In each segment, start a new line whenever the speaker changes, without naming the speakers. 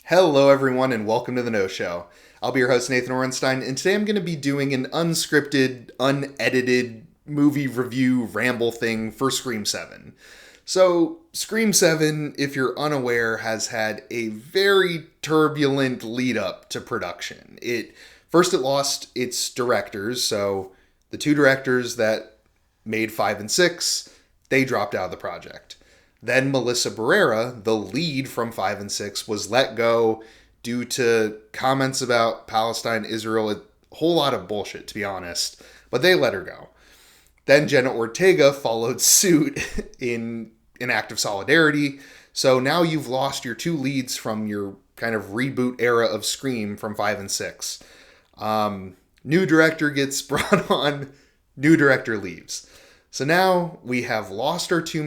Hello, everyone, and welcome to The No Show. I'll be your host, Nathan Orenstein, and today I'm going to be doing an unscripted, unedited movie review ramble thing for Scream 7. So, Scream 7, if you're unaware, has had a very turbulent lead up to production. It lost its directors, so the two directors that made 5 and 6, they dropped out of the project. Then Melissa Barrera, the lead from 5 and 6, was let go due to comments about Palestine, Israel, a whole lot of bullshit, to be honest. But they let her go. Then Jenna Ortega followed suit in an act of solidarity. So now you've lost your two leads from your kind of reboot era of Scream from 5 and 6. New director gets brought on, new director leaves. So now we have lost our two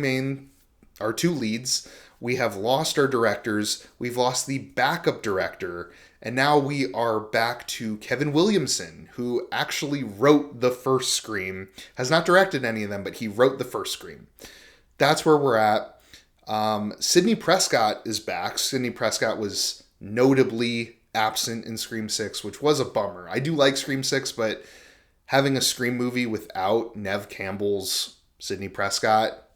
leads, we have lost our directors, we've lost the backup director, and now we are back to Kevin Williamson, who actually wrote the first Scream, has not directed any of them, but he wrote the first Scream. That's where we're at. Sidney Prescott is back. Sidney Prescott was notably absent in Scream 6, which was a bummer. I do like Scream 6, but having a Scream movie without Neve Campbell's Sidney Prescott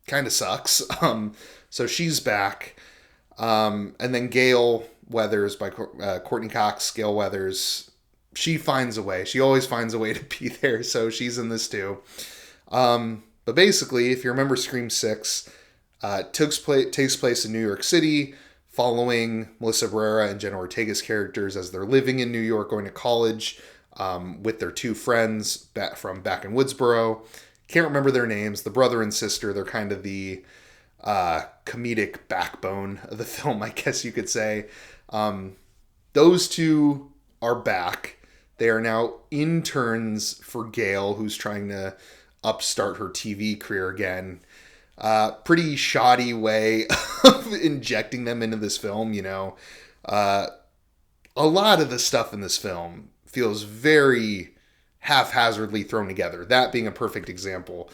kind of sucks. So she's back. And then Gale Weathers by Courtney Cox, Gale Weathers, she finds a way. She always finds a way to be there, so she's in this too. But basically, if you remember Scream 6, takes place in New York City, following Melissa Barrera and Jenna Ortega's characters as they're living in New York, going to college with their two friends from back in Woodsboro. Can't remember their names. The brother and sister, they're kind of the comedic backbone of the film, I guess you could say. Those two are back. They are now interns for Gale, who's trying to upstart her TV career again. Pretty shoddy way of injecting them into this film, you know. A lot of the stuff in this film feels very haphazardly thrown together. That being a perfect example.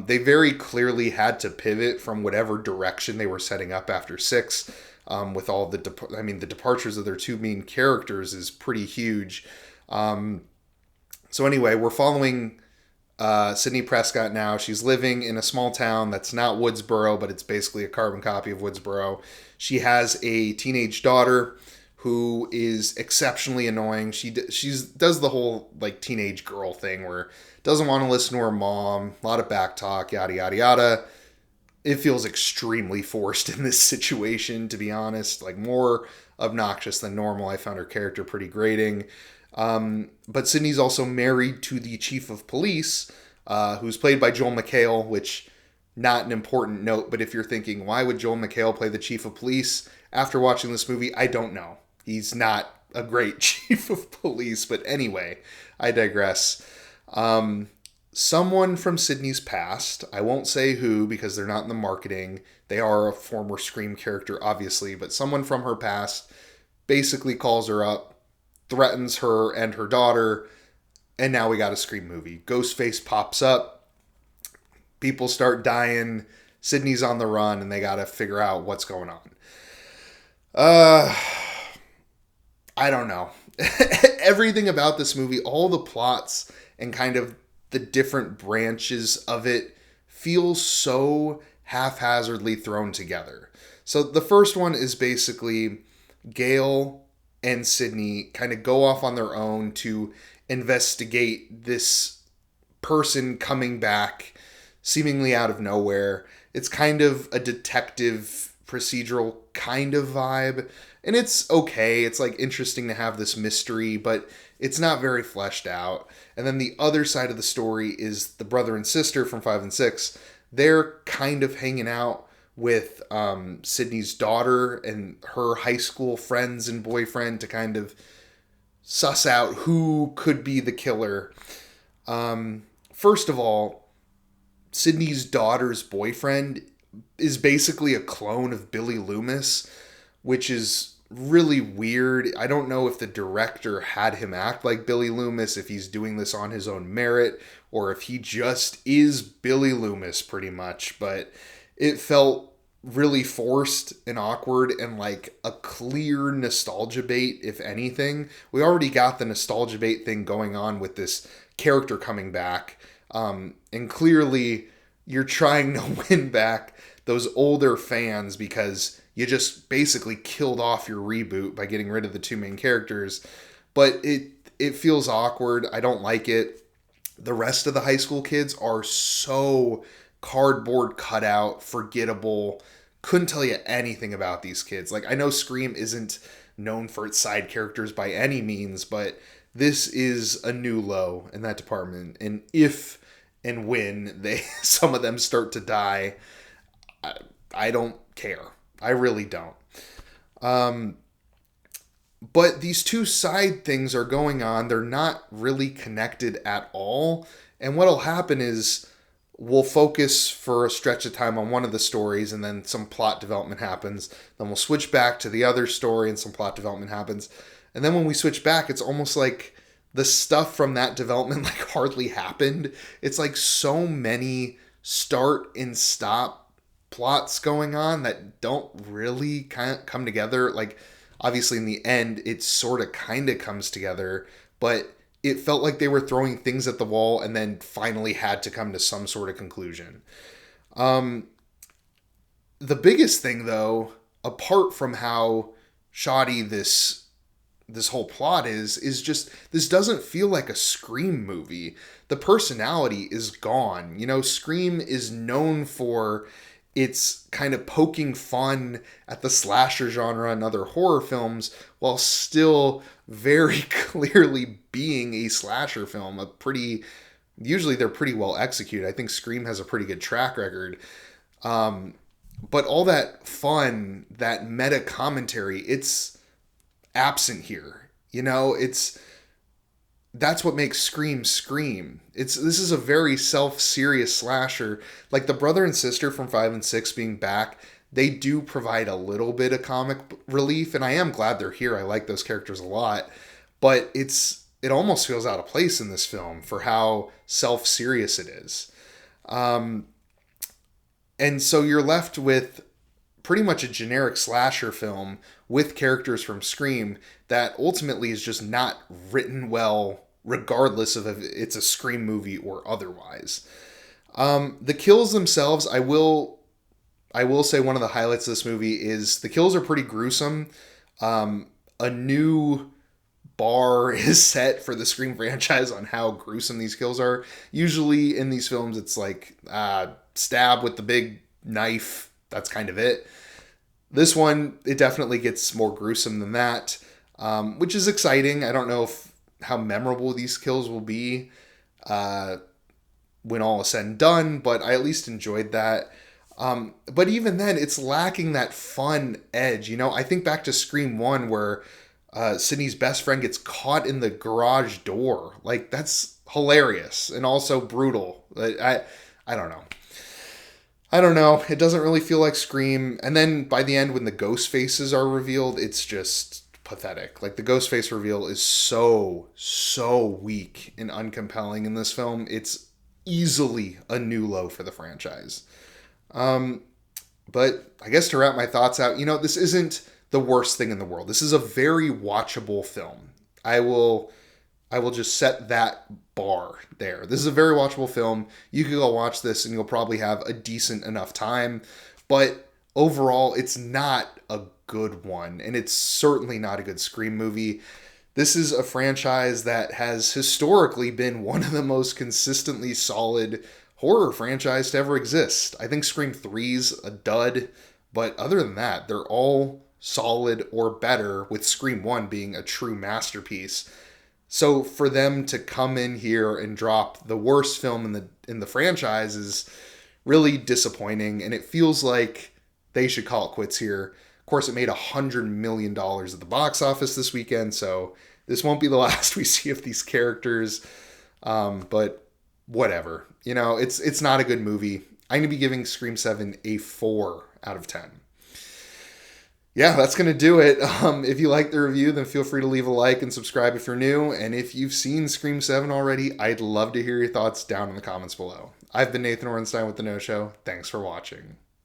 They very clearly had to pivot from whatever direction they were setting up after 6. With all the departures of their two main characters is pretty huge. So anyway, we're following Sidney Prescott now. She's living in a small town that's not Woodsboro, but it's basically a carbon copy of Woodsboro. She has a teenage daughter who is exceptionally annoying. She does the whole like teenage girl thing where doesn't want to listen to her mom, a lot of back talk, yada yada yada. It feels extremely forced in this situation, to be honest. Like more obnoxious than normal. I found her character pretty grating. But Sydney's also married to the chief of police, who's played by Joel McHale, which not an important note, but if you're thinking, why would Joel McHale play the chief of police after watching this movie? I don't know. He's not a great chief of police, but anyway, I digress. Someone from Sydney's past, I won't say who because they're not in the marketing. They are a former Scream character, obviously, but someone from her past basically calls her up, threatens her and her daughter, and now we got a Scream movie. Ghostface pops up, people start dying, Sydney's on the run, and they got to figure out what's going on. I don't know. Everything about this movie, all the plots and kind of the different branches of it feel so haphazardly thrown together. So the first one is basically Gale and Sydney kind of go off on their own to investigate this person coming back seemingly out of nowhere. It's kind of a detective procedural kind of vibe. And it's okay. It's like interesting to have this mystery, but it's not very fleshed out. And then the other side of the story is the brother and sister from 5 and 6. They're kind of hanging out with Sydney's daughter and her high school friends and boyfriend to kind of suss out who could be the killer. First of all, Sydney's daughter's boyfriend is basically a clone of Billy Loomis, which is really weird. I don't know if the director had him act like Billy Loomis, if he's doing this on his own merit, or if he just is Billy Loomis pretty much, but it felt really forced and awkward and like a clear nostalgia bait, if anything. We already got the nostalgia bait thing going on with this character coming back. And clearly you're trying to win back those older fans because you just basically killed off your reboot by getting rid of the two main characters. But it feels awkward. I don't like it. The rest of the high school kids are so cardboard cutout, forgettable. Couldn't tell you anything about these kids. Like, I know Scream isn't known for its side characters by any means, but this is a new low in that department. And if and when some of them start to die, I don't care. I really don't. But these two side things are going on. They're not really connected at all. And what'll happen is we'll focus for a stretch of time on one of the stories, and then some plot development happens. Then we'll switch back to the other story and some plot development happens. And then when we switch back, it's almost like the stuff from that development like hardly happened. It's like so many start and stop plots going on that don't really kind of come together. Like, obviously in the end, it sort of kind of comes together, but it felt like they were throwing things at the wall and then finally had to come to some sort of conclusion. The biggest thing, though, apart from how shoddy this whole plot is just this doesn't feel like a Scream movie. The personality is gone. You know, Scream is known for its kind of poking fun at the slasher genre and other horror films while still very clearly being a slasher film. Usually they're pretty well executed. I think Scream has a pretty good track record. But all that fun, that meta commentary, it's absent here. You know, that's what makes Scream Scream. This is a very self-serious slasher. Like the brother and sister from 5 and 6 being back, they do provide a little bit of comic relief, and I am glad they're here. I like those characters a lot, but it almost feels out of place in this film for how self-serious it is. And so you're left with pretty much a generic slasher film with characters from Scream that ultimately is just not written well, regardless of if it's a Scream movie or otherwise. The kills themselves, I will say one of the highlights of this movie is the kills are pretty gruesome. A new bar is set for the Scream franchise on how gruesome these kills are. Usually in these films, it's like stab with the big knife. That's kind of it. This one, it definitely gets more gruesome than that, which is exciting. I don't know how memorable these kills will be when all is said and done, but I at least enjoyed that. But even then, it's lacking that fun edge. You know, I think back to Scream 1 where Sydney's best friend gets caught in the garage door. Like, that's hilarious and also brutal. I don't know. It doesn't really feel like Scream. And then by the end, when the ghost faces are revealed, it's just pathetic. Like, the ghost face reveal is so weak and uncompelling in this film. It's easily a new low for the franchise. But I guess to wrap my thoughts out, you know, this isn't the worst thing in the world. This is a very watchable film. I will just set that bar there. This is a very watchable film. You can go watch this and you'll probably have a decent enough time. But overall, it's not a good one. And it's certainly not a good Scream movie. This is a franchise that has historically been one of the most consistently solid horror franchise to ever exist. I think Scream 3's a dud. But other than that, they're all solid or better, with Scream 1 being a true masterpiece. So for them to come in here and drop the worst film in the franchise is really disappointing, and it feels like they should call it quits here. Of course, it made $100 million at the box office this weekend, so this won't be the last we see of these characters. But whatever. You know, it's not a good movie. I'm going to be giving Scream 7 a 4 out of 10. Yeah, that's going to do it. If you like the review, then feel free to leave a like and subscribe if you're new. And if you've seen Scream 7 already, I'd love to hear your thoughts down in the comments below. I've been Nathan Orenstein with The No Show. Thanks for watching.